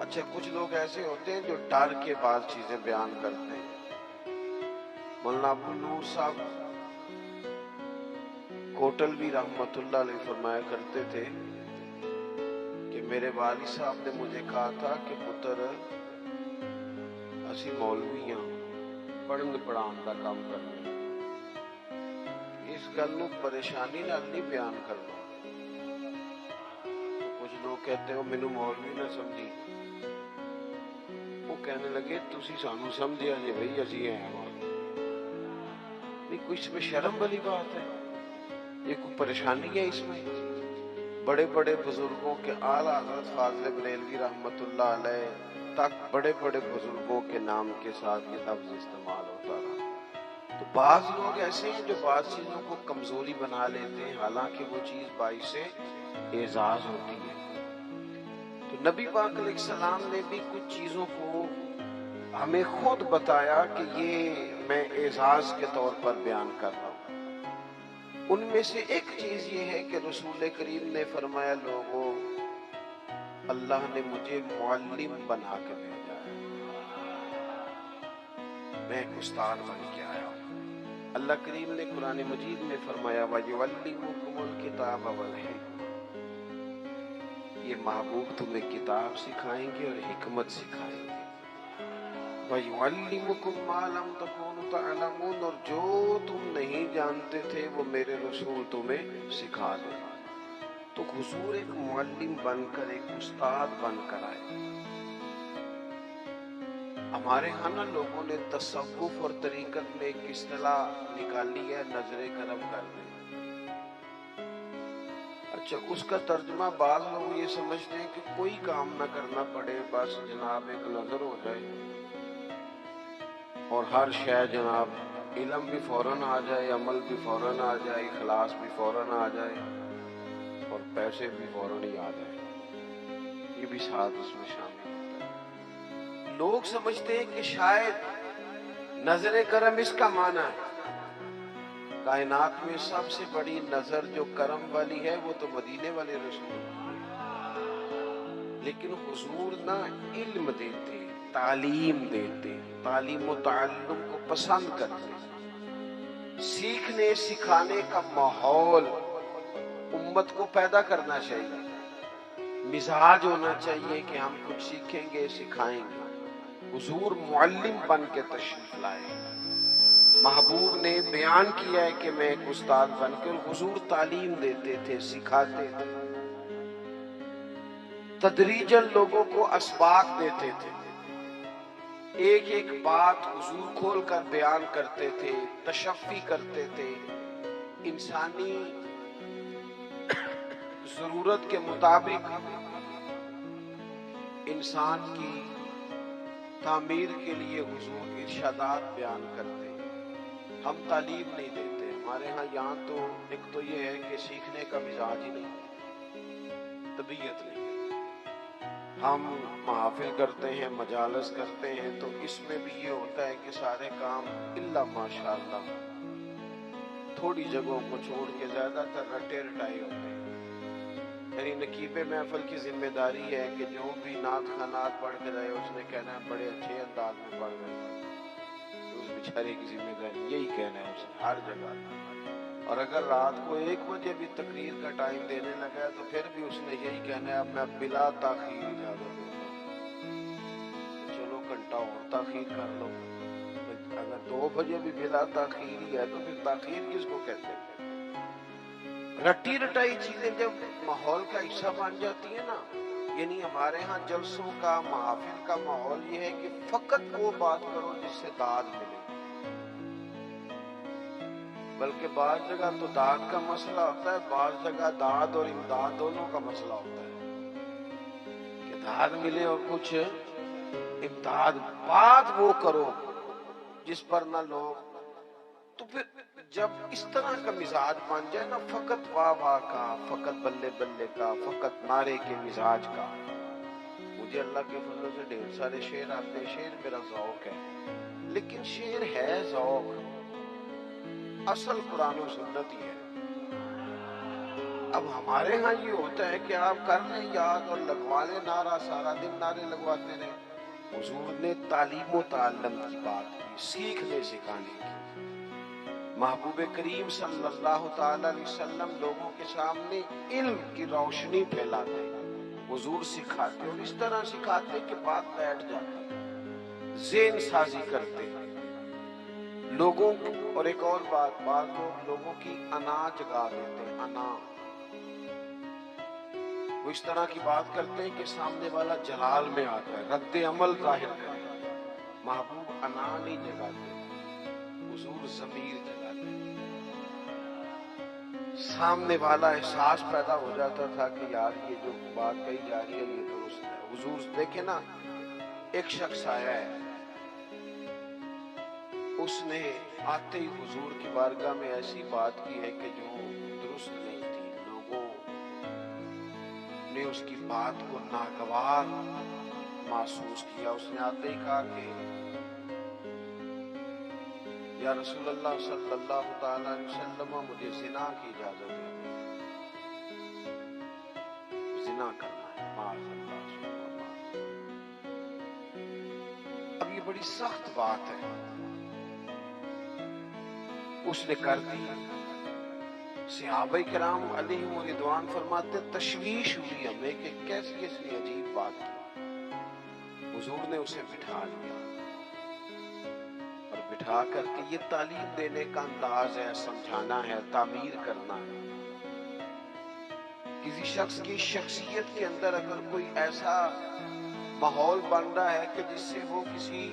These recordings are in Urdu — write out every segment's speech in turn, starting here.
اچھا کچھ لوگ ایسے ہوتے ہیں جو ڈر کے بعض چیزیں بیان کرتے ہیں. مولانا ابو نور صاحب کوٹل بھی رحمت اللہ علیہ فرمایا کرتے تھے کہ میرے والد صاحب نے مجھے کہا تھا کہ پتر اسی مولوی ہاں پڑھن پڑھان دا کام کرنا, اس گل نو پریشانی نال نہیں بیان کرنا. تو کچھ لوگ کہتے ہیں مینوں مولوی نہ سمجھی. وہ کہنے لگے تسی سانو سمجھیا جے بھئی اسی ہیں نہیں, کوئی اس میں شرم والی بات ہے؟ یہ کوئی پریشانی ہے اس میں؟ بڑے بڑے بزرگوں کے اعلیٰ حضرت فاضل بریلوی رحمت اللہ علیہ تک بڑے بڑے بزرگوں کے نام کے ساتھ یہ لفظ استعمال ہوتا رہا. تو بعض لوگ ایسے ہیں جو بعض چیزوں کو کمزوری بنا لیتے ہیں, حالانکہ وہ چیز باعث اعزاز ہوتی ہے. تو نبی پاک علیہ السلام نے بھی کچھ چیزوں کو ہمیں خود بتایا کہ یہ میں اعزاز کے طور پر بیان کر رہا ہوں. ان میں سے ایک چیز یہ ہے کہ رسول کریم نے فرمایا لوگوں اللہ نے مجھے معلم بنا کے بھیجا ہے, میں ایک استاد بن کے آیا ہوں. اللہ کریم نے قرآن مجید میں فرمایا وَيُعَلِّمُكُمُ الْكِتَابَ وَالْحِکْمَةَ, یہ محبوب تمہیں کتاب سکھائیں گے اور حکمت سکھائیں گے. وَيُعَلِّمُكُمْ مَا لَمْ تَكُونُوا تَعْلَمُونَ, اور جو تم نہیں جانتے تھے وہ میرے رسول تمہیں سکھا دیں. تو حضور ایک معلم بن کر, ایک استاد بن کر آئے. ہمارے ہاں نا لوگوں نے تصوف اور طریقت میں ایک اصطلاح نکالی ہے نظر کرم کر دیں. اچھا اس کا ترجمہ بعض لوگ یہ سمجھتے ہیں کہ کوئی کام نہ کرنا پڑے, بس جناب ایک نظر ہو جائے اور ہر شے جناب علم بھی فوراً آ جائے, عمل بھی فوراً آ جائے, اخلاص بھی فوراً آ جائے اور پیسے بھی فوراً ہی آ جائے. یہ بھی ساتھ اس میں شامل ہوتا ہے. لوگ سمجھتے ہیں کہ شاید نظر کرم اس کا معنی ہے کائنات میں سب سے بڑی نظر جو کرم والی ہے وہ تو مدینے والے رسول, لیکن حضور نہ علم دیتے, تعلیم دیتے, تعلیم و تعلم کو پسند کرتے. سیکھنے سکھانے کا ماحول امت کو پیدا کرنا چاہیے, مزاج ہونا چاہیے کہ ہم کچھ سیکھیں گے سکھائیں گے. حضور معلم بن کے تشریف لائے. محبوب نے بیان کیا ہے کہ میں ایک استاد بن کے, اور حضور تعلیم دیتے تھے, سکھاتے تھے, تدریجاً لوگوں کو اسباق دیتے تھے, ایک ایک بات حضور کھول کر بیان کرتے تھے, تشفی کرتے تھے. انسانی ضرورت کے مطابق انسان کی تعمیر کے لیے حضور ارشادات بیان کرتے. ہم تعلیم نہیں دیتے. ہمارے ہاں یہاں تو ایک تو یہ ہے کہ سیکھنے کا مزاج ہی نہیں, طبیعت نہیں. ہم محافل کرتے ہیں, مجالس کرتے ہیں, تو اس میں بھی یہ ہوتا ہے کہ سارے کام الا ماشاءاللہ تھوڑی جگہوں کو چھوڑ کے زیادہ تر رٹے رٹائے ہوتے ہیں. یعنی نقیب محفل کی ذمہ داری ہے کہ جو بھی نعت خانات پڑھ کے رہے اس نے کہنا ہے بڑے اچھے انداز میں پڑھ رہے ہیں. اس بیچارے کی ذمہ داری یہی کہنا ہے اسے ہر جگہ. اور اگر رات کو 1 بجے بھی تقریر کا ٹائم دینے لگا ہے تو پھر بھی اس نے یہی کہنا ہے اب میں بلا تاخیر اجازت دیتا ہوں. چلو گھنٹہ اور تاخیر کر لو. اگر 2 بجے بھی بلا تاخیر ہی ہے تو پھر تاخیر کس کو کہتے ہیں؟ رٹی رٹائی چیزیں جب ماحول کا حصہ بن جاتی ہیں نا, یعنی ہمارے ہاں جلسوں کا محافل کا ماحول یہ ہے کہ فقط وہ بات کرو جس سے داد ملے. بلکہ بعض جگہ تو داد کا مسئلہ ہوتا ہے, بعض جگہ داد اور امداد دونوں کا مسئلہ ہوتا ہے کہ داد ملے اور کچھ امداد. بات وہ کرو جس پر نہ لوگ. تو پھر جب اس طرح کا مزاج بن جائے نا, فقط واہ واہ کا, فقط بلے بلے کا, فقط نعرے کے مزاج کا. مجھے اللہ کے فضل سے ڈھیر سارے شعر آتے ہیں, شعر میرا ذوق ہے, لیکن شعر ہے ذوق, اصل قرآن و سنت ہی ہے. اب ہمارے ہاں یہ ہوتا ہے کہ آپ کر لیں یاد اور لگوا لیں نعرہ، سارا دن نعرے لگواتے رہے. حضور نے تعلیم و تعلم کی بات کی، سیکھنے سکھانے کی. محبوب کریم صلی اللہ تعالی علیہ وسلم لوگوں کے سامنے علم کی روشنی پھیلاتے، حضور سکھاتے اور اس طرح سکھاتے کہ بات بیٹھ جاتی، ذہن سازی کرتے لوگوں. اور ایک اور بات، بعض لوگوں کی انا جگا دیتے ہیں. انا وہ اس طرح کی بات کرتے ہیں کہ سامنے والا جلال میں آتا ہے، رد عمل ظاہر کرے. محبوب انا نہیں جگاتے، حضور ضمیر جگاتے. سامنے والا احساس پیدا ہو جاتا تھا کہ یار یہ جو بات کہی جا رہی ہے یہ درست ہے. حضور دیکھیں نا، ایک شخص آیا ہے، اس نے آتے ہی حضور کی بارگاہ میں ایسی بات کی ہے کہ جو درست نہیں تھی. لوگوں نے اس کی بات کو ناگوار محسوس کیا. اس نے آتے ہی کہا کہ یا رسول اللہ صلی اللہ تعالی علیہ وسلم، مجھے زنا کی اجازت ہے، زنا کرنا ہے. معاذ اللہ سبحان اللہ. اب یہ بڑی سخت بات ہے، اس نے کر دی. صحابہ کرام علیہم رضوان فرماتے تشویش ہوئی ہمیں کہ کیسی اس نے عجیب بات کی. حضور نے اسے بٹھا لیا اور بٹھا کر کے یہ تعلیم دینے کا انداز ہے، سمجھانا ہے، تعمیر کرنا ہے. کسی شخص کی شخصیت کے اندر اگر کوئی ایسا ماحول بن رہا ہے کہ جس سے وہ کسی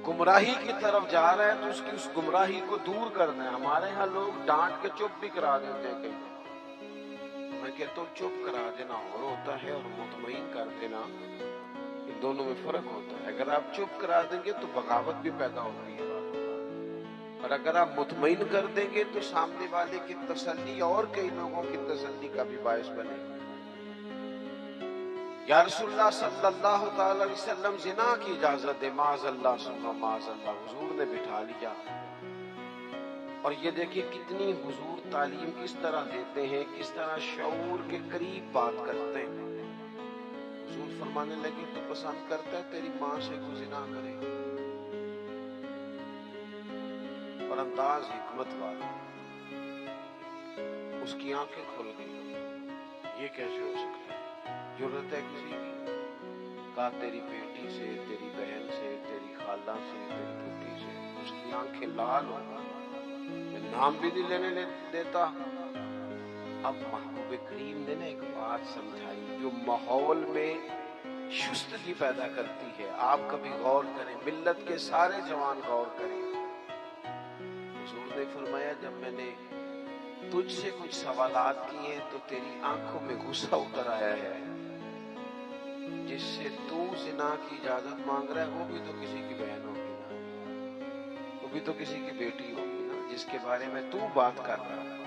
گمراہی کی طرف جا رہا ہے تو اس کی اس گمراہی کو دور کرنا ہے. ہمارے ہاں لوگ ڈانٹ کے چپ بھی کرا دیتے ہیں. کہیں میں کہتا ہوں چپ کرا دینا اور ہوتا ہے اور مطمئن کر دینا، ان دونوں میں فرق ہوتا ہے. اگر آپ چپ کرا دیں گے تو بغاوت بھی پیدا ہوتی ہے، اور اگر آپ مطمئن کر دیں گے تو سامنے والے کی تسلی اور کئی لوگوں کی تسلی کا بھی باعث بنے گا. یا رسول اللہ صلی اللہ تعالی علیہ وسلم زنا کی اجازت ہے. معاذ اللہ ثم معاذ اللہ. حضور نے بٹھا لیا. اور یہ دیکھیں کتنی حضور تعلیم کس طرح دیتے ہیں، کس طرح شعور کے قریب بات کرتے ہیں. حضور فرمانے لگے تو پسند کرتا ہے تیری ماں سے کوئی زنا کرے، اور انداز حکمت والا. اس کی آنکھیں کھل گئی. یہ کیسے ہو سکتا ہے؟ ضرورت ہے کسی کی؟ کہا تیری بیٹی سے، تیری بہن سے، تیری خالہ سے، تیری پھوپھی سے. اس کی آنکھیں لال ہو، میں نام بھی نہیں لینے دیتا. اب محبوب کریم نے ایک بات سمجھائی جو ماحول میں شستگی پیدا کرتی ہے. آپ کبھی غور کریں، ملت کے سارے جوان غور کریں. حضور نے فرمایا جب میں نے تجھ سے کچھ سوالات کیے تو تیری آنکھوں میں غصہ اتر آیا ہے. جس سے تو زنا کی اجازت مانگ رہا ہے وہ بھی تو کسی کی بہن ہوگی نا، وہ بھی تو کسی کی بیٹی ہوگی نا، جس کے بارے میں تو بات کر رہا ہے.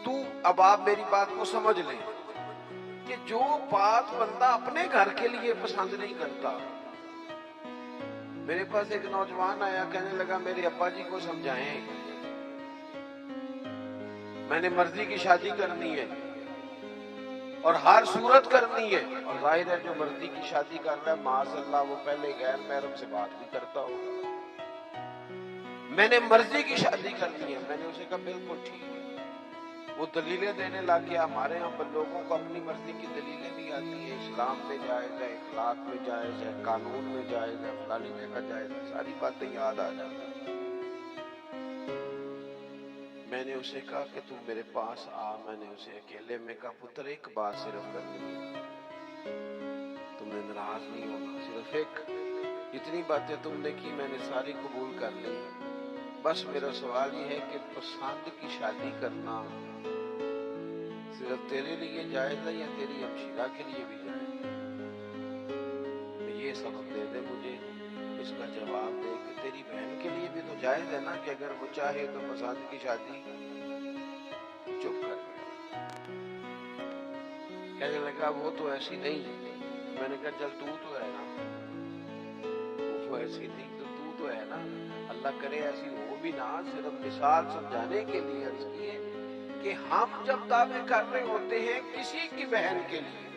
تو اب آپ میری بات کو سمجھ لیں کہ جو بات بندہ اپنے گھر کے لیے پسند نہیں کرتا. میرے پاس ایک نوجوان آیا، کہنے لگا میرے ابا جی کو سمجھائیں، میں نے مرضی کی شادی کرنی ہے اور ہر صورت کرنی ہے. اور ظاہر ہے جو مرضی کی شادی کر رہا ہے معاذ اللہ وہ پہلے غیر محرم سے بات بھی کرتا ہوگا. میں نے مرضی کی شادی کرنی ہے. میں نے اسے کہا بالکل ٹھیک ہے. وہ دلیلیں دینے لگ گیا. ہمارے یہاں لوگوں کو اپنی مرضی کی دلیلیں بھی آتی ہیں. اسلام میں جائز ہے، اخلاق میں جائز ہے، قانون میں جائز ہے، فلانی جگہ جائز ہے، ساری باتیں یاد آ جاتی. میں نے اسے کہا کہ تم میرے پاس آ. میں نے اسے اکیلے میں کہا پتر ایک بات صرف کرنی ہے، تم نے ناراض نہیں ہونا. صرف ایک، اتنی باتیں تم نے کی میں نے ساری قبول کر لی. بس میرا سوال یہ ہے کہ پسند کی شادی کرنا صرف تیرے لیے جائز ہے یا تیری ہمشیرہ کے لیے بھی جائز ہے؟ یہ سبق دے دے مجھے، اس کا جواب دے کہ تیری بہن کے لیے بھی تو جائز ہے نا کہ اگر وہ چاہے تو پسند کی شادی. چپ کر گیا. کہنے لگا وہ تو ایسی نہیں. میں نے کہا چل تو ہے نا، وہ ایسی تھی تو تو ہے نا، اللہ کرے ایسی ہو بھی نہ، صرف مثال سمجھانے کے لیے عرض کیے کہ ہم جب دعوے کر رہے ہوتے ہیں کسی کی بہن کے لیے